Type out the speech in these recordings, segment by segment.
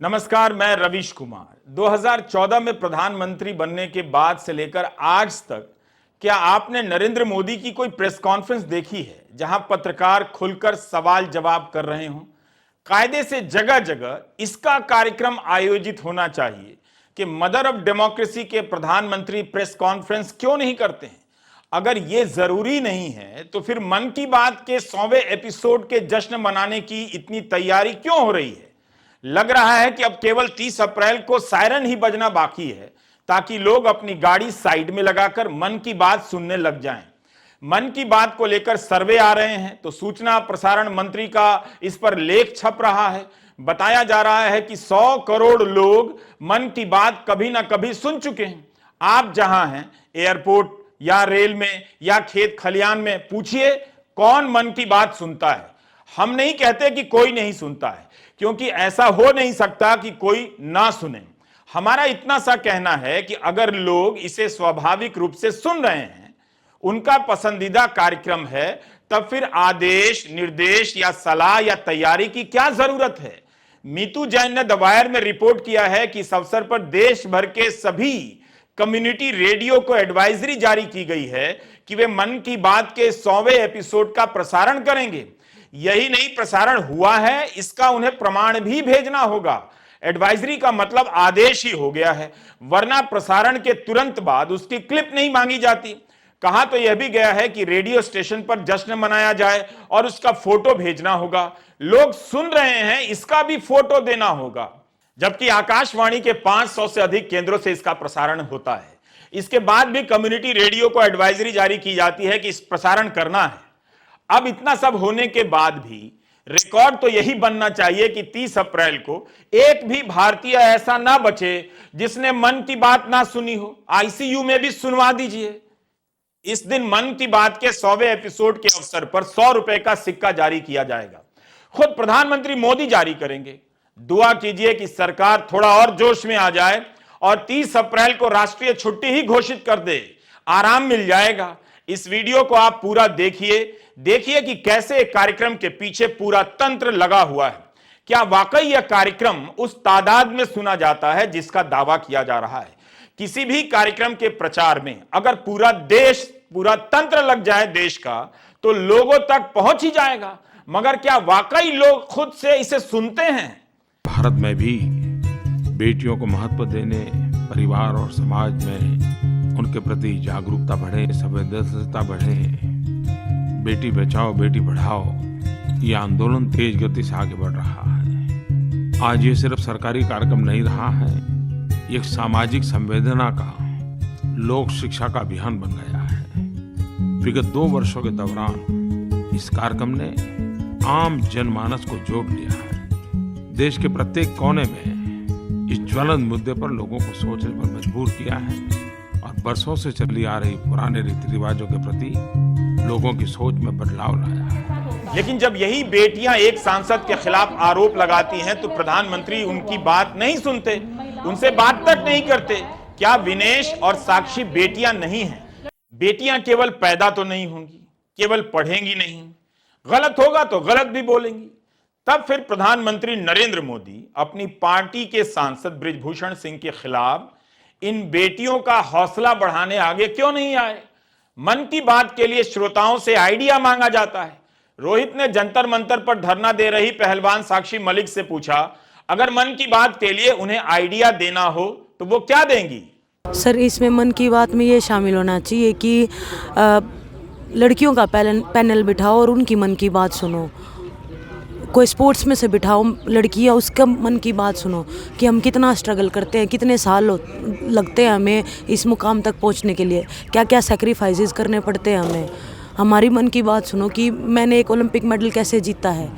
नमस्कार, मैं रवीश कुमार। 2014 में प्रधानमंत्री बनने के बाद से लेकर आज तक क्या आपने नरेंद्र मोदी की कोई प्रेस कॉन्फ्रेंस देखी है जहां पत्रकार खुलकर सवाल जवाब कर रहे हों? कायदे से जगह जगह इसका कार्यक्रम आयोजित होना चाहिए कि मदर ऑफ डेमोक्रेसी के प्रधानमंत्री प्रेस कॉन्फ्रेंस क्यों नहीं करते हैं? अगर ये जरूरी नहीं है तो फिर मन की बात के 100वें एपिसोड के जश्न मनाने की इतनी तैयारी क्यों हो रही है? लग रहा है कि अब केवल 30 अप्रैल को सायरन ही बजना बाकी है ताकि लोग अपनी गाड़ी साइड में लगाकर मन की बात सुनने लग जाएं। मन की बात को लेकर सर्वे आ रहे हैं तो सूचना प्रसारण मंत्री का इस पर लेख छप रहा है। बताया जा रहा है कि 100 करोड़ लोग मन की बात कभी ना कभी सुन चुके हैं। आप जहां हैं, एयरपोर्ट या रेल में या खेत खलियान में, पूछिए कौन मन की बात सुनता है। हम नहीं कहते कि कोई नहीं सुनता है, क्योंकि ऐसा हो नहीं सकता कि कोई ना सुने। हमारा इतना सा कहना है कि अगर लोग इसे स्वाभाविक रूप से सुन रहे हैं, उनका पसंदीदा कार्यक्रम है, तब फिर आदेश, निर्देश या सलाह या तैयारी की क्या जरूरत है? मीतू जैन ने द वायर में रिपोर्ट किया है कि इस अवसर पर देश भर के सभी कम्युनिटी रेडियो को एडवाइजरी जारी की गई है कि वे मन की बात के 100वें एपिसोड का प्रसारण करेंगे। यही नहीं, प्रसारण हुआ है इसका उन्हें प्रमाण भी भेजना होगा। एडवाइजरी का मतलब आदेश ही हो गया है, वरना प्रसारण के तुरंत बाद उसकी क्लिप नहीं मांगी जाती। कहा तो यह भी गया है कि रेडियो स्टेशन पर जश्न मनाया जाए और उसका फोटो भेजना होगा। लोग सुन रहे हैं, इसका भी फोटो देना होगा। जबकि आकाशवाणी के 500 से अधिक केंद्रों से इसका प्रसारण होता है। इसके बाद भी कम्युनिटी रेडियो को एडवाइजरी जारी की जाती है कि इस प्रसारण करना है। अब इतना सब होने के बाद भी रिकॉर्ड तो यही बनना चाहिए कि 30 अप्रैल को एक भी भारतीय ऐसा ना बचे जिसने मन की बात ना सुनी हो। आईसीयू में भी सुनवा दीजिए। इस दिन मन की बात के 100वें एपिसोड के अवसर पर 100 रुपए का सिक्का जारी किया जाएगा। खुद प्रधानमंत्री मोदी जारी करेंगे। दुआ कीजिए कि सरकार थोड़ा और जोश में आ जाए और 30 अप्रैल को राष्ट्रीय छुट्टी ही घोषित कर दे। आराम मिल जाएगा। इस वीडियो को आप पूरा देखिए कि कैसे एक कार्यक्रम के पीछे पूरा तंत्र लगा हुआ है। क्या वाकई यह कार्यक्रम उस तादाद में सुना जाता है जिसका दावा किया जा रहा है? किसी भी कार्यक्रम के प्रचार में अगर पूरा देश, पूरा तंत्र लग जाए देश का, तो लोगों तक पहुंच ही जाएगा। मगर क्या वाकई लोग खुद से इसे सुनते हैं? भारत में भी बेटियों को महत्व देने, परिवार और समाज में उनके प्रति जागरूकता बढ़े, संवेदनशीलता बढ़े, बेटी बचाओ बेटी पढ़ाओ, ये आंदोलन तेज गति से आगे बढ़ रहा है। आज ये सिर्फ सरकारी कार्यक्रम नहीं रहा है, ये एक सामाजिक संवेदना का, लोक शिक्षा का अभियान बन गया है। विगत 2 वर्षों के दौरान इस कार्यक्रम ने आम जनमानस को जोड़ लिया है। देश के प्रत्येक कोने में इस ज्वलंत मुद्दे पर लोगों को सोचने पर मजबूर किया है और बरसों से चली आ रही पुराने रीति रिवाजों के प्रति लोगों की सोच में बदलाव लाया है। लेकिन जब यही बेटियां एक सांसद के खिलाफ आरोप लगाती हैं तो प्रधानमंत्री उनकी बात नहीं सुनते, उनसे बात तक नहीं करते। क्या विनेश और साक्षी बेटियां नहीं हैं? बेटियां केवल पैदा तो नहीं होंगी, केवल पढ़ेंगी नहीं, गलत होगा तो गलत भी बोलेंगी। तब फिर प्रधानमंत्री नरेंद्र मोदी अपनी पार्टी के सांसद बृजभूषण सिंह के खिलाफ इन बेटियों का हौसला बढ़ाने आगे क्यों नहीं आए? मन की बात के लिए श्रोताओं से आइडिया मांगा जाता है। रोहित ने जंतर मंतर पर धरना दे रही पहलवान साक्षी मलिक से पूछा, अगर मन की बात के लिए उन्हें आइडिया देना हो तो वो क्या देंगी? सर, इसमें मन की बात में ये शामिल होना चाहिए कि लड़कियों का पैनल बिठाओ और उनकी मन की बात सुनो। कोई स्पोर्ट्स में से बिठाओ लड़कियां, उसका मन की बात सुनो कि हम कितना स्ट्रगल करते हैं, कितने साल लगते हैं हमें इस मुकाम तक पहुंचने के लिए, क्या क्या सैक्रिफाइसेस करने पड़ते हैं हमें। हमारी मन की बात सुनो कि मैंने एक ओलंपिक मेडल कैसे जीता है,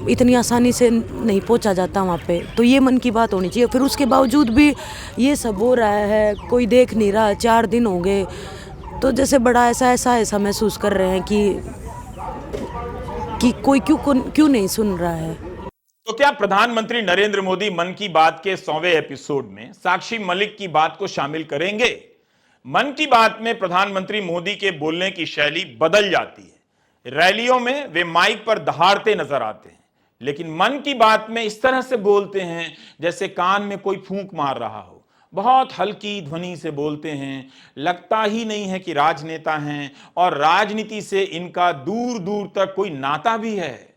इतनी आसानी से नहीं पहुंचा जाता वहाँ पे। तो ये मन की बात होनी चाहिए। फिर उसके बावजूद भी ये सब हो रहा है, कोई देख नहीं रहा। 4 दिन हो गए तो जैसे बड़ा ऐसा महसूस कर रहे हैं कि कोई क्यों नहीं सुन रहा है। तो क्या प्रधानमंत्री नरेंद्र मोदी मन की बात के 100वें एपिसोड में साक्षी मलिक की बात को शामिल करेंगे? मन की बात में प्रधानमंत्री मोदी के बोलने की शैली बदल जाती है। रैलियों में वे माइक पर दहाड़ते नजर आते हैं, लेकिन मन की बात में इस तरह से बोलते हैं जैसे कान में कोई फूंक मार रहा हो। बहुत हल्की ध्वनि से बोलते हैं, लगता ही नहीं है कि राजनेता हैं और राजनीति से इनका दूर दूर तक कोई नाता भी है।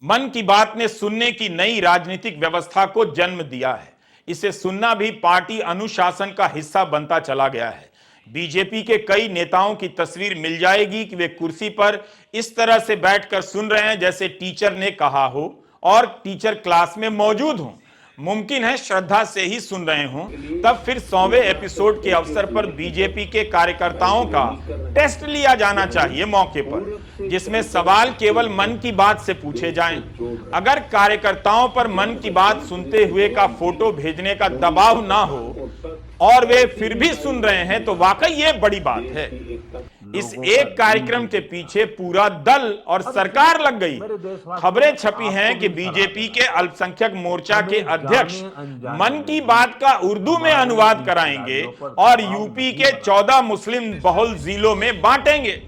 मन की बात ने सुनने की नई राजनीतिक व्यवस्था को जन्म दिया है। इसे सुनना भी पार्टी अनुशासन का हिस्सा बनता चला गया है। बीजेपी के कई नेताओं की तस्वीर मिल जाएगी कि वे कुर्सी पर इस तरह से बैठकर सुन रहे हैं जैसे टीचर ने कहा हो और टीचर क्लास में मौजूद हो। मुमकिन है श्रद्धा से ही सुन रहे हों। तब फिर 100वें एपिसोड के अवसर पर बीजेपी के कार्यकर्ताओं का टेस्ट लिया जाना चाहिए मौके पर, जिसमें सवाल केवल मन की बात से पूछे जाएं। अगर कार्यकर्ताओं पर मन की बात सुनते हुए का फोटो भेजने का दबाव ना हो और वे फिर भी सुन रहे हैं तो वाकई ये बड़ी बात है। इस एक कार्यक्रम के पीछे पूरा दल और सरकार लग गई। खबरें छपी हैं कि बीजेपी के अल्पसंख्यक मोर्चा के अध्यक्ष मन की बात का उर्दू में अनुवाद कराएंगे और यूपी के 14 मुस्लिम बहुल जिलों में बांटेंगे।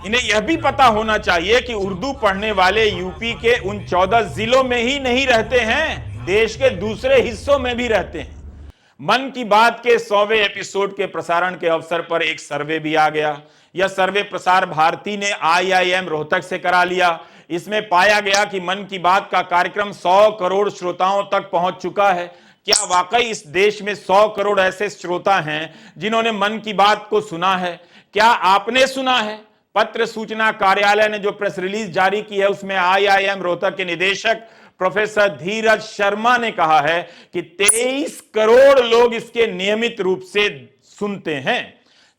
इन्हें यह भी पता होना चाहिए कि उर्दू पढ़ने वाले यूपी के उन 14 जिलों में ही नहीं रहते हैं, देश के दूसरे हिस्सों में भी रहते हैं। मन की बात के 100वें एपिसोड के प्रसारण के अवसर पर एक सर्वे भी आ गया। यह सर्वे प्रसार भारती ने IIM रोहतक से करा लिया। इसमें पाया गया कि मन की बात का कार्यक्रम 100 करोड़ श्रोताओं तक पहुंच चुका है। क्या वाकई इस देश में 100 करोड़ ऐसे श्रोता हैं जिन्होंने मन की बात को सुना है? क्या आपने सुना है? पत्र सूचना कार्यालय ने जो प्रेस रिलीज जारी की है उसमें IIM रोहतक के निदेशक प्रोफेसर धीरज शर्मा ने कहा है कि 23 करोड़ लोग इसके नियमित रूप से सुनते हैं,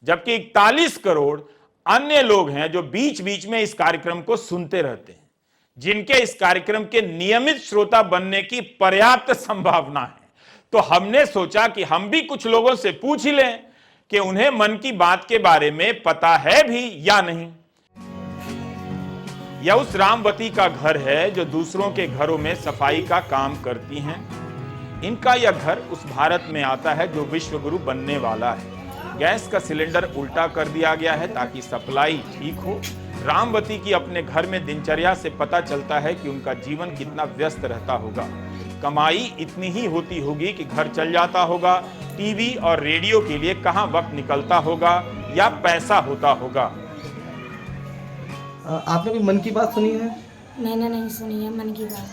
जबकि 41 करोड़ अन्य लोग हैं जो बीच बीच में इस कार्यक्रम को सुनते रहते हैं, जिनके इस कार्यक्रम के नियमित श्रोता बनने की पर्याप्त संभावना है। तो हमने सोचा कि हम भी कुछ लोगों से पूछ ही लें कि उन्हें मन की बात के बारे में पता है भी या नहीं। यह उस रामवती का घर है जो दूसरों के घरों में सफाई का काम करती हैं। इनका यह घर उस भारत में आता है जो विश्व गुरु बनने वाला है। गैस का सिलेंडर उल्टा कर दिया गया है ताकि सप्लाई ठीक हो। रामवती की अपने घर में दिनचर्या से पता चलता है कि उनका जीवन कितना व्यस्त रहता होगा। कमाई इतनी ही होती होगी कि घर चल जाता होगा, टीवी और रेडियो के लिए कहां वक्त निकलता होगा या पैसा होता होगा। आपने कोई मन की बात सुनी है? मैंने नहीं सुनी है मन की बात।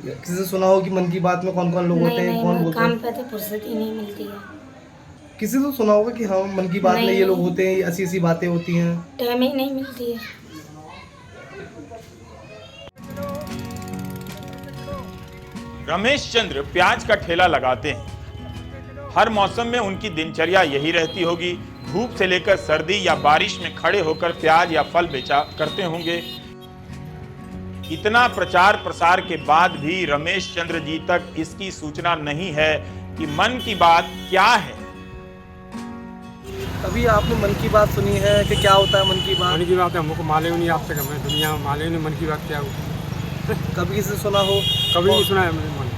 किसी से सुना हो कि मन की बात में कौन कौन लोग होते हैं, कौन बोलते काम हैं? पे तो फुर्सत ही नहीं मिलती है। किसी से सुना होगा कि हाँ मन की बात में ये लोग होते हैं, ऐसी ऐसी बातें होती हैं। टाइम ही नहीं मिलती है। रमेश चंद्र प्याज का ठेला लगाते हैं। हर मौसम में उनकी दिनचर्या यही रहती होगी। धूप से लेकर सर्दी या बारिश में खड़े होकर प्याज या फल बेचा करते होंगे। इतना प्रचार प्रसार के बाद भी रमेश चंद्र जी तक इसकी सूचना नहीं है कि मन की बात क्या है। अभी आपने मन की बात सुनी है कि क्या होता है मन की बात? मन की बात है, हमको मालूम नहीं, आप तक हमें दुनिया में मालूम नहीं मन की बात क्या होती है। कभी किसी से सुना हो? कभी नहीं सुना है मैंने मन,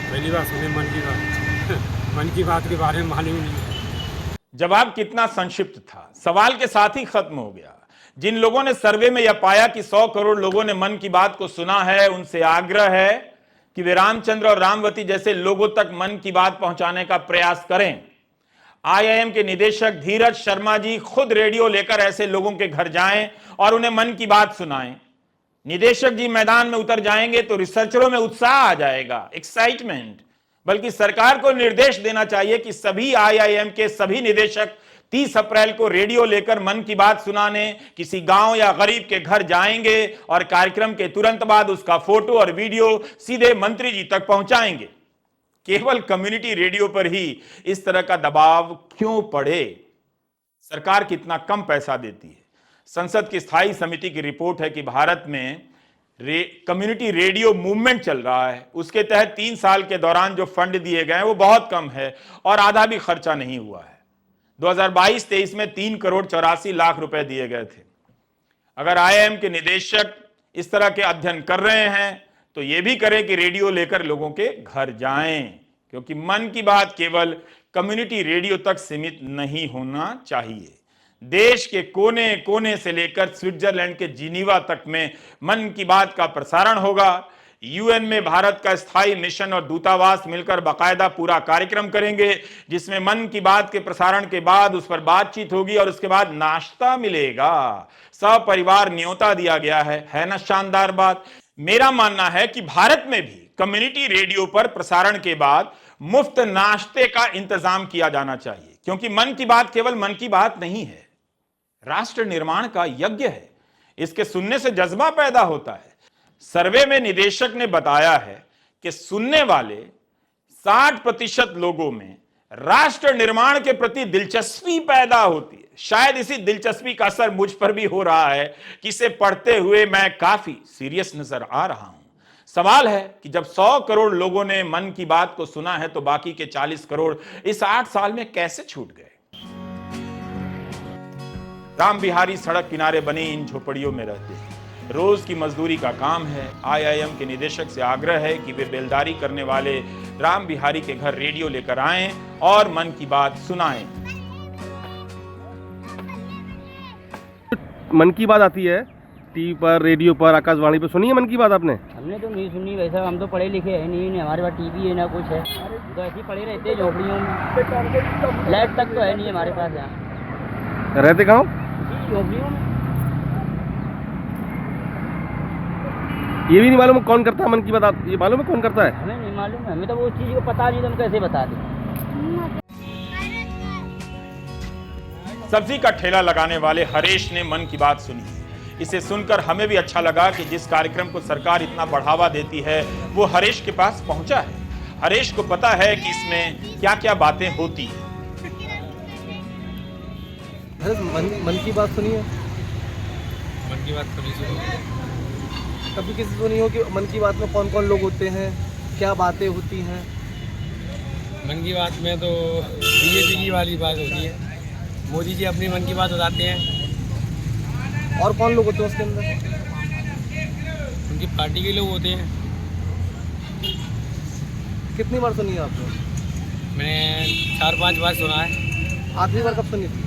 पहली बार सुने मन की बात। मन की बात के बारे में मालूम नहीं है। जवाब कितना संक्षिप्त था, सवाल के साथ ही खत्म हो गया। जिन लोगों ने सर्वे में यह पाया कि 100 करोड़ लोगों ने मन की बात को सुना है, उनसे आग्रह है कि वे रामचंद्र और रामवती जैसे लोगों तक मन की बात पहुंचाने का प्रयास करें। IIM के निदेशक धीरज शर्मा जी खुद रेडियो लेकर ऐसे लोगों के घर जाएं और उन्हें मन की बात सुनाएं। निदेशक जी मैदान में उतर जाएंगे तो रिसर्चरों में उत्साह आ जाएगा, एक्साइटमेंट। बल्कि सरकार को निर्देश देना चाहिए कि सभी IIM के सभी निदेशक 30 अप्रैल को रेडियो लेकर मन की बात सुनाने किसी गांव या गरीब के घर जाएंगे और कार्यक्रम के तुरंत बाद उसका फोटो और वीडियो सीधे मंत्री जी तक पहुंचाएंगे। केवल कम्युनिटी रेडियो पर ही इस तरह का दबाव क्यों पड़े? सरकार कितना कम पैसा देती है। संसद की स्थायी समिति की रिपोर्ट है कि भारत में कम्युनिटी रेडियो मूवमेंट चल रहा है। उसके तहत 3 साल के दौरान जो फंड दिए गए हैं वो बहुत कम है और आधा भी खर्चा नहीं हुआ है। 2022-23 में 3 करोड़ 84 लाख रुपए दिए गए थे। अगर IIM के निदेशक इस तरह के अध्ययन कर रहे हैं तो ये भी करें कि रेडियो लेकर लोगों के घर जाएं, क्योंकि मन की बात केवल कम्युनिटी रेडियो तक सीमित नहीं होना चाहिए। देश के कोने कोने से लेकर स्विट्जरलैंड के जिनीवा तक में मन की बात का प्रसारण होगा। यूएन में भारत का स्थायी मिशन और दूतावास मिलकर बाकायदा पूरा कार्यक्रम करेंगे, जिसमें मन की बात के प्रसारण के बाद उस पर बातचीत होगी और उसके बाद नाश्ता मिलेगा। सपरिवार न्योता दिया गया है ना शानदार बात। मेरा मानना है कि भारत में भी कम्युनिटी रेडियो पर प्रसारण के बाद मुफ्त नाश्ते का इंतजाम किया जाना चाहिए, क्योंकि मन की बात केवल मन की बात नहीं है, राष्ट्र निर्माण का यज्ञ है। इसके सुनने से जज्बा पैदा होता है। सर्वे में निदेशक ने बताया है कि सुनने वाले 60% लोगों में राष्ट्र निर्माण के प्रति दिलचस्पी पैदा होती है। शायद इसी दिलचस्पी का असर मुझ पर भी हो रहा है कि इसे पढ़ते हुए मैं काफी सीरियस नजर आ रहा हूं। सवाल है कि जब 100 करोड़ लोगों ने मन की बात को सुना है तो बाकी के 40 करोड़ इस 8 साल में कैसे छूट गए। राम बिहारी सड़क किनारे बनी इन झोपड़ियों में रहते हैं, रोज की मजदूरी का काम है। आईआईएम के निदेशक से आग्रह है कि वे बेलदारी करने वाले राम बिहारी के घर रेडियो लेकर आएं और मन की बात सुनाएं। मन की बात आती है टीवी पर, रेडियो पर, आकाशवाणी पर, सुनी है मन की बात आपने? हमने तो नहीं सुनी, वैसा हम तो पढ़े लिखे है नहीं, हमारे पास टीवी है ना कुछ है, तो ऐसे ही पड़े रहते हैं झोपड़ियों में। लाइट तक तो है नहीं हमारे पास यहाँ। रहते कहाँ? झोपड़ियों में। ये भी नहीं मालूम कौन करता है मन की बात? आप ये मालूम है कौन करता है? हमें नहीं मालूम है, हमें तो वो चीज़ को पता नहीं, तो हम कैसे बता दें। सब्जी का ठेला लगाने वाले हरेश ने मन की बात सुनी। इसे सुनकर हमें भी अच्छा लगा कि जिस कार्यक्रम को सरकार इतना बढ़ावा देती है वो हरेश के पास पहुंचा है। हरेश को पता है कि इसमें क्या क्या बातें होती हैं। मन की बात सुनी है? मन की बात कभी सुनी? कभी किसी सुनी हो कि मन की बात में कौन कौन लोग होते हैं, क्या बातें होती हैं? मन की बात में तो बीजेपी की वाली बात होती है, मोदी जी अपनी मन की बात बताते हैं। और कौन लोग होते हैं उसके अंदर? उनकी पार्टी के लोग होते हैं। कितनी बार सुनी है आपने? मैंने 4-5 बार सुना है। आखिरी बार कब सुनी थी?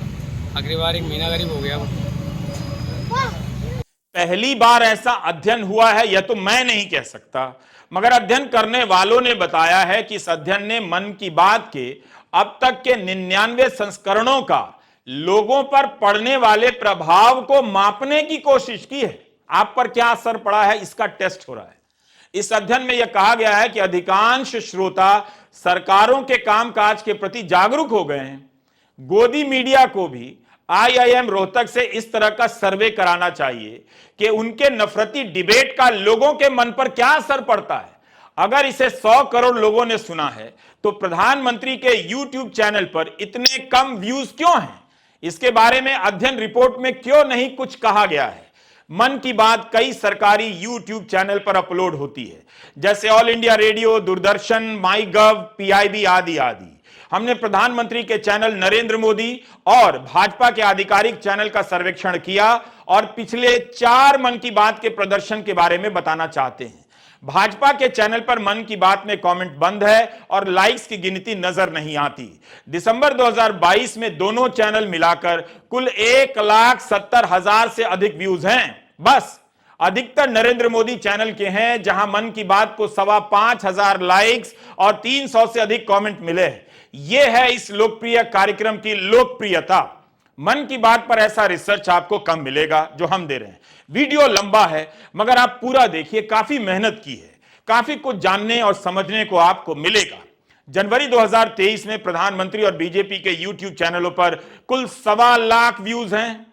आखिरी बार 1 महीना करीब हो गया। पहली बार ऐसा अध्ययन हुआ है यह तो मैं नहीं कह सकता, मगर अध्ययन करने वालों ने बताया है कि इस अध्ययन ने मन की बात के अब तक के 99 संस्करणों का लोगों पर पड़ने वाले प्रभाव को मापने की कोशिश की है। आप पर क्या असर पड़ा है इसका टेस्ट हो रहा है। इस अध्ययन में यह कहा गया है कि अधिकांश श्रोता सरकारों के कामकाज के प्रति जागरूक हो गए हैं। गोदी मीडिया को भी आईआईएम रोहतक से इस तरह का सर्वे कराना चाहिए कि उनके नफरती डिबेट का लोगों के मन पर क्या असर पड़ता है। अगर इसे 100 करोड़ लोगों ने सुना है तो प्रधानमंत्री के यूट्यूब चैनल पर इतने कम व्यूज क्यों हैं? इसके बारे में अध्ययन रिपोर्ट में क्यों नहीं कुछ कहा गया है? मन की बात कई सरकारी यूट्यूब चैनल पर अपलोड होती है, जैसे ऑल इंडिया रेडियो, दूरदर्शन, माई गव, पीआईबी आदि आदि। हमने प्रधानमंत्री के चैनल नरेंद्र मोदी और भाजपा के आधिकारिक चैनल का सर्वेक्षण किया और पिछले 4 मन की बात के प्रदर्शन के बारे में बताना चाहते हैं। भाजपा के चैनल पर मन की बात में कमेंट बंद है और लाइक्स की गिनती नजर नहीं आती। दिसंबर 2022 में दोनों चैनल मिलाकर कुल 1,70,000 से अधिक व्यूज हैं। बस अधिकतर नरेंद्र मोदी चैनल के हैं, जहां मन की बात को 5,500 लाइक्स और 300 से अधिक कमेंट मिले हैं। यह है इस लोकप्रिय कार्यक्रम की लोकप्रियता। मन की बात पर ऐसा रिसर्च आपको कम मिलेगा जो हम दे रहे हैं। वीडियो लंबा है मगर आप पूरा देखिए, काफी मेहनत की है, काफी कुछ जानने और समझने को आपको मिलेगा। जनवरी 2023 में प्रधानमंत्री और बीजेपी के यूट्यूब चैनलों पर कुल 1.25 लाख व्यूज हैं।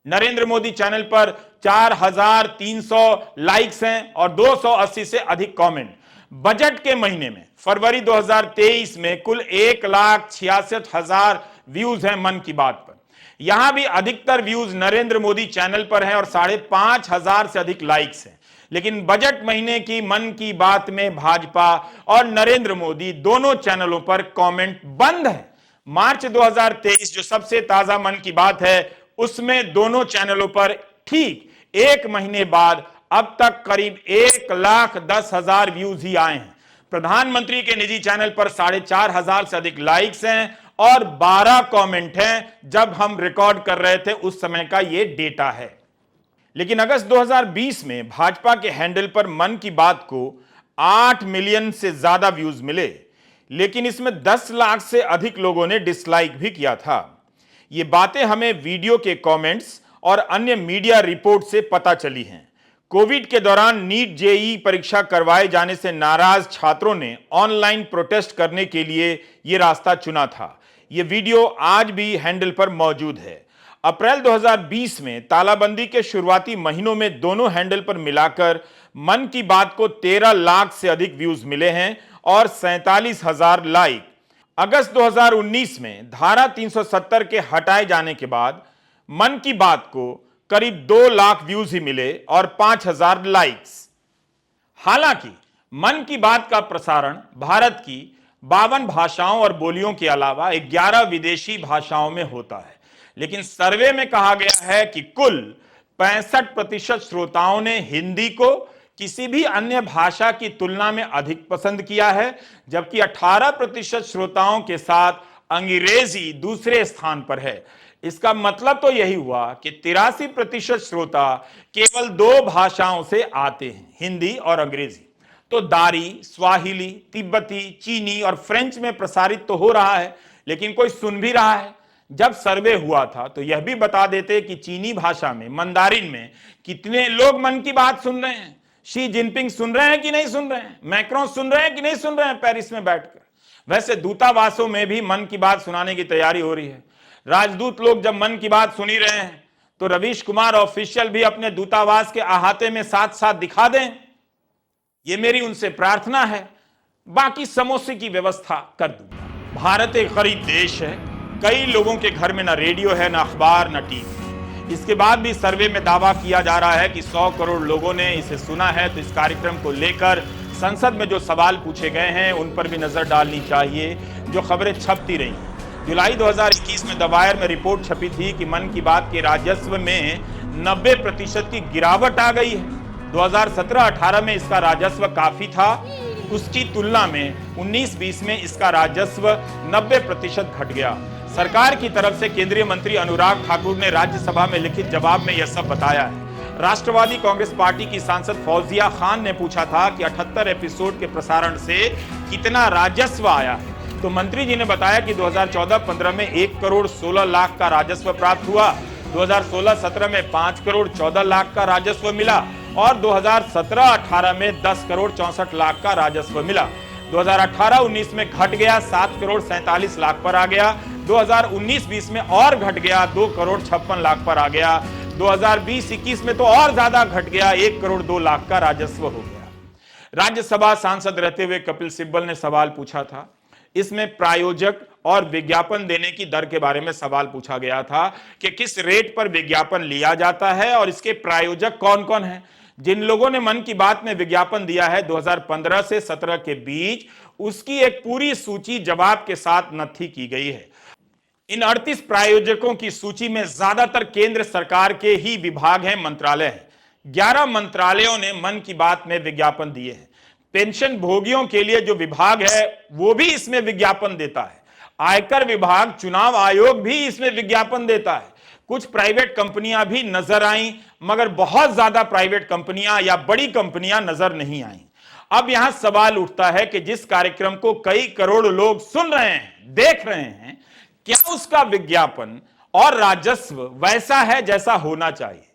नरेंद्र मोदी चैनल पर 4,300 लाइक्स हैं और 280 से अधिक कमेंट। बजट के महीने में फरवरी 2023 में कुल 1,66,000 व्यूज हैं मन की बात पर। यहां भी अधिकतर व्यूज नरेंद्र मोदी चैनल पर हैं और 5,500 से अधिक लाइक्स हैं। लेकिन बजट महीने की मन की बात में भाजपा और नरेंद्र मोदी दोनों चैनलों पर कमेंट बंद है। मार्च 2023 जो सबसे ताजा मन की बात है उसमें दोनों चैनलों पर ठीक 1 महीने बाद अब तक करीब 1,10,000 व्यूज ही आए हैं। प्रधानमंत्री के निजी चैनल पर 4,500 से अधिक लाइक्स हैं और 12 कमेंट हैं जब हम रिकॉर्ड कर रहे थे उस समय का ये डेटा है। लेकिन अगस्त 2020 में भाजपा के हैंडल पर मन की बात को 8 मिलियन से ज्यादा व्यूज मिले, लेकिन इसमें 10 लाख से अधिक लोगों ने डिसलाइक भी किया था। ये बातें हमें वीडियो के कमेंट्स और अन्य मीडिया रिपोर्ट से पता चली हैं। कोविड के दौरान नीट जेईई परीक्षा करवाए जाने से नाराज छात्रों ने ऑनलाइन प्रोटेस्ट करने के लिए यह रास्ता चुना था। यह वीडियो आज भी हैंडल पर मौजूद है। अप्रैल 2020 में तालाबंदी के शुरुआती महीनों में दोनों हैंडल पर मिलाकर मन की बात को 13 लाख से अधिक व्यूज मिले हैं और 47,000 लाइक। अगस्त 2019 में धारा 370 के हटाए जाने के बाद मन की बात को करीब 2 लाख व्यूज ही मिले और 5,000 लाइक्स। हालांकि मन की बात का प्रसारण भारत की 52 भाषाओं और बोलियों के अलावा 11 विदेशी भाषाओं में होता है, लेकिन सर्वे में कहा गया है कि कुल 65% श्रोताओं ने हिंदी को किसी भी अन्य भाषा की तुलना में अधिक पसंद किया है, जबकि 18% श्रोताओं के साथ अंग्रेजी दूसरे स्थान पर है। इसका मतलब तो यही हुआ कि 83% श्रोता केवल 2 भाषाओं से आते हैं, हिंदी और अंग्रेजी। तो दारी, स्वाहिली, तिब्बती, चीनी और फ्रेंच में प्रसारित तो हो रहा है, लेकिन कोई सुन भी रहा है? जब सर्वे हुआ था तो यह भी बता देते कि चीनी भाषा में, मंदारिन में कितने लोग मन की बात सुन रहे हैं। शी जिनपिंग सुन रहे हैं कि नहीं सुन रहे हैं? मैक्रोन सुन रहे हैं कि नहीं सुन रहे हैं पेरिस में बैठकर? वैसे दूतावासों में भी मन की बात सुनाने की तैयारी हो रही है। राजदूत लोग जब मन की बात सुन ही रहे हैं तो रवीश कुमार ऑफिशियल भी अपने दूतावास के अहाते में साथ साथ दिखा दें। यह मेरी उनसे प्रार्थना है। बाकी समोसे की व्यवस्था कर दूंगा। भारत एक गरीब देश है। कई लोगों के घर में ना रेडियो है, ना अखबार, ना टीवी। इसके बाद भी सर्वे में दावा किया जा रहा है कि 100 करोड़ लोगों ने इसे सुना है। तो इस कार्यक्रम को लेकर संसद में जो सवाल पूछे गए हैं उन पर भी नजर डालनी चाहिए। जो खबरें छपती रही, जुलाई 2021 में द वायर में रिपोर्ट छपी थी कि मन की बात के राजस्व में 90% की गिरावट आ गई है। 2017-18 में इसका राजस्व काफी था, उसकी तुलना में 19-20 में इसका राजस्व 90% घट गया। सरकार की तरफ से केंद्रीय मंत्री अनुराग ठाकुर ने राज्यसभा में लिखित जवाब में यह सब बताया है। राष्ट्रवादी कांग्रेस पार्टी की सांसद फौजिया खान ने पूछा था कि 78 एपिसोड के प्रसारण से कितना राजस्व आया है, तो मंत्री जी ने बताया कि 2014-15 में 1 करोड़ 16 लाख का राजस्व प्राप्त हुआ, 2016-17 में 5 करोड़ 14 लाख का राजस्व मिला और 2017-18 में 10 करोड़ 64 लाख का राजस्व मिला। 2018-19 में घट गया, 7 करोड़ 47 लाख पर आ गया। 2019-20 में और घट गया, 2 करोड़ 56 लाख पर आ गया। 2020-21 में तो और ज्यादा घट गया, 1 करोड़ 2 लाख का राजस्व हो गया। राज्यसभा सांसद रहते हुए कपिल सिब्बल ने सवाल पूछा था। इसमें प्रायोजक और विज्ञापन देने की दर के बारे में सवाल पूछा गया था कि किस रेट पर विज्ञापन लिया जाता है और इसके प्रायोजक कौन कौन हैं। जिन लोगों ने मन की बात में विज्ञापन दिया है 2015 से 17 के बीच, उसकी एक पूरी सूची जवाब के साथ नत्थी की गई है। इन 38 प्रायोजकों की सूची में ज्यादातर केंद्र सरकार के ही विभाग हैं, मंत्रालय हैं। 11 मंत्रालयों ने मन की बात में विज्ञापन दिए हैं। पेंशन भोगियों के लिए जो विभाग है वो भी इसमें विज्ञापन देता है। आयकर विभाग, चुनाव आयोग भी इसमें विज्ञापन देता है। कुछ प्राइवेट कंपनियां भी नजर आईं, मगर बहुत ज्यादा प्राइवेट कंपनियां या बड़ी कंपनियां नजर नहीं आईं। अब यहां सवाल उठता है कि जिस कार्यक्रम को कई करोड़ लोग सुन रहे हैं, देख रहे हैं, क्या उसका विज्ञापन और राजस्व वैसा है जैसा होना चाहिए?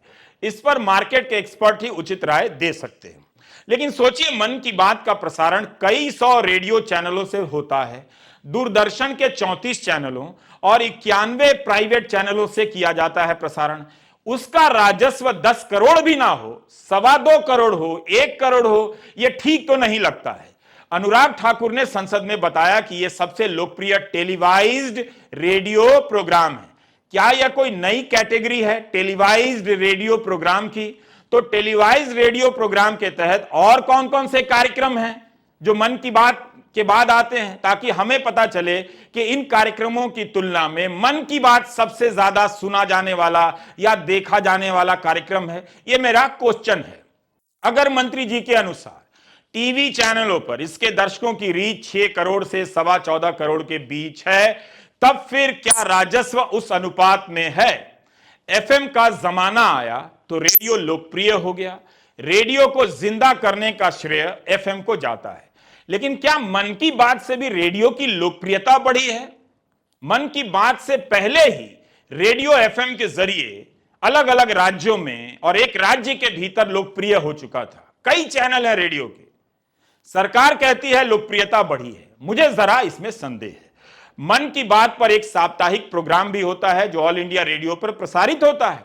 इस पर मार्केट के एक्सपर्ट ही उचित राय दे सकते हैं। लेकिन सोचिए, मन की बात का प्रसारण कई 100 रेडियो चैनलों से होता है, दूरदर्शन के 34 चैनलों और 91 प्राइवेट चैनलों से किया जाता है प्रसारण। उसका राजस्व 10 करोड़ भी ना हो, 2.25 करोड़ हो, 1 करोड़ हो, यह ठीक तो नहीं लगता है। अनुराग ठाकुर ने संसद में बताया कि यह सबसे लोकप्रिय टेलीवाइज्ड रेडियो प्रोग्राम है। क्या यह कोई नई कैटेगरी है टेलीवाइज्ड रेडियो प्रोग्राम की? तो टेलीवाइज्ड रेडियो प्रोग्राम के तहत और कौन कौन से कार्यक्रम हैं जो मन की बात के बाद आते हैं, ताकि हमें पता चले कि इन कार्यक्रमों की तुलना में मन की बात सबसे ज्यादा सुना जाने वाला या देखा जाने वाला कार्यक्रम है। यह मेरा क्वेश्चन है। अगर मंत्री जी के अनुसार टीवी चैनलों पर इसके दर्शकों की रीच 6 करोड़ से 14.25 करोड़ के बीच है, तब फिर क्या राजस्व उस अनुपात में है? एफएम का जमाना आया तो रेडियो लोकप्रिय हो गया। रेडियो को जिंदा करने का श्रेय एफएम को जाता है। लेकिन क्या मन की बात से भी रेडियो की लोकप्रियता बढ़ी है? मन की बात से पहले ही रेडियो एफएम के जरिए अलग अलग राज्यों में और एक राज्य के भीतर लोकप्रिय हो चुका था। कई चैनल हैं रेडियो के। सरकार कहती है लोकप्रियता बढ़ी है, मुझे जरा इसमें संदेह है। मन की बात पर एक साप्ताहिक प्रोग्राम भी होता है जो ऑल इंडिया रेडियो पर प्रसारित होता है।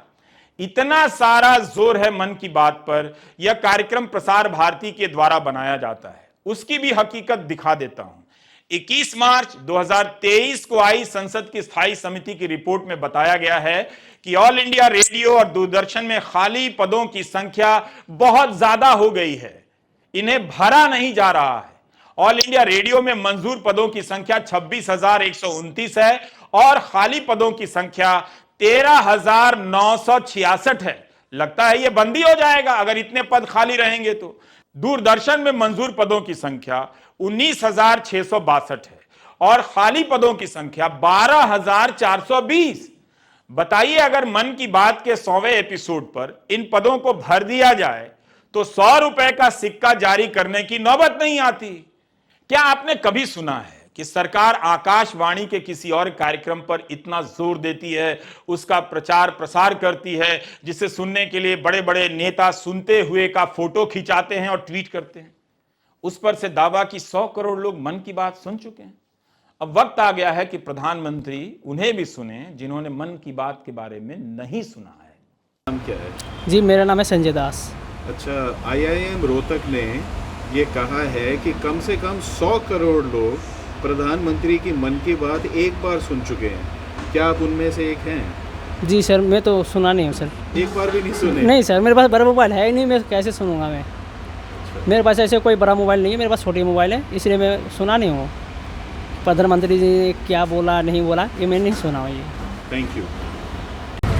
इतना सारा जोर है मन की बात पर, यह कार्यक्रम प्रसार भारती के द्वारा बनाया जाता है। उसकी भी हकीकत दिखा देता हूं। 21 मार्च 2023 को आई संसद की स्थायी समिति की रिपोर्ट में बताया गया है कि ऑल इंडिया रेडियो और दूरदर्शन में खाली पदों की संख्या बहुत ज्यादा हो गई है, इन्हें भरा नहीं जा रहा है। ऑल इंडिया रेडियो में मंजूर पदों की संख्या 26,129 है और खाली पदों की संख्या 13,966 है। लगता है यह बंदी हो जाएगा अगर इतने पद खाली रहेंगे तो। दूरदर्शन में मंजूर पदों की संख्या 19,662 है और खाली पदों की संख्या 12,420। बताइए, अगर मन की बात के 100वें एपिसोड पर इन पदों को भर दिया जाए तो 100 रुपए का सिक्का जारी करने की नौबत नहीं आती। क्या आपने कभी सुना है कि सरकार आकाशवाणी के किसी और कार्यक्रम पर इतना जोर देती है, उसका प्रचार प्रसार करती है, जिसे सुनने के लिए बड़े बड़े नेता सुनते हुए का फोटो खिंचाते हैं और ट्वीट करते हैं? उस पर से दावा कि 100 करोड़ लोग मन की बात सुन चुके हैं। अब वक्त आ गया है कि प्रधानमंत्री उन्हें भी सुने जिन्होंने मन की बात के बारे में नहीं सुना है। नाम क्या है? जी मेरा नाम है संजय दास। अच्छा, IIM रोहतक ने ये कहा है कि कम से कम 100 करोड़ लोग प्रधानमंत्री की मन की बात एक बार सुन चुके हैं। क्या आप उनमें से एक हैं? जी सर, मैं तो सुना नहीं हूँ सर। एक बार भी नहीं सुने? नहीं सर, मेरे पास बड़ा मोबाइल है ही नहीं, मैं कैसे सुनूंगा मैं। मेरे पास ऐसे कोई बड़ा मोबाइल नहीं है, मेरे पास छोटी मोबाइल है, इसलिए मैं सुना नहीं हूँ। प्रधानमंत्री जी ने क्या बोला नहीं बोला ये मैं नहीं सुना हूँ ये। Thank you.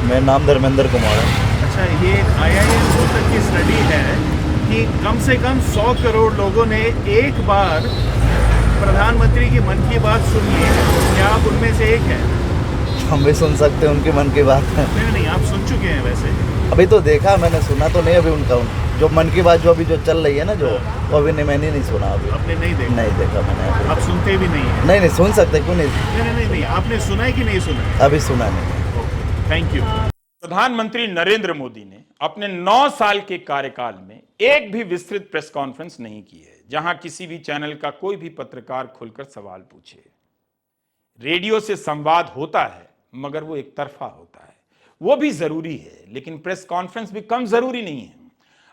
मेरा नाम धर्मेंद्र कुमार है। अच्छा, ये IIM रोहतक की स्टडी है कि कम से कम 100 करोड़ लोगों ने एक बार प्रधानमंत्री की मन की बात सुनी है। क्या आप उनमें से एक हैं? हम भी सुन सकते हैं उनकी मन की बात। नहीं, आप सुन चुके हैं वैसे? अभी तो देखा, मैंने सुना तो नहीं अभी उनका। जो मन की बात जो अभी जो चल रही है ना, जो वो अभी मैंने नहीं सुना अभी। आपने नहीं देखा? नहीं देखा मैंने। आप सुनते भी नहीं हैं? नहीं, सुन सकते, क्यों नहीं? नहीं, आपने सुना है कि नहीं सुना? अभी सुना नहीं। Thank you. प्रधानमंत्री नरेंद्र मोदी ने अपने 9 साल के कार्यकाल में एक भी विस्तृत प्रेस कॉन्फ्रेंस नहीं की है जहां किसी भी चैनल का कोई भी पत्रकार खुलकर सवाल पूछे। रेडियो से संवाद होता है मगर वो एक तरफा होता है। वो भी जरूरी है लेकिन प्रेस कॉन्फ्रेंस भी कम जरूरी नहीं है।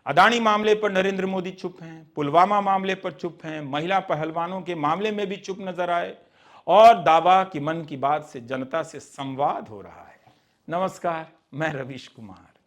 अदानी मामले पर नरेंद्र मोदी चुप हैं, पुलवामा मामले पर चुप हैं, महिला पहलवानों के मामले में भी चुप नजर आए और दावा कि मन की बात से जनता से संवाद हो रहा है। नमस्कार, मैं रवीश कुमार।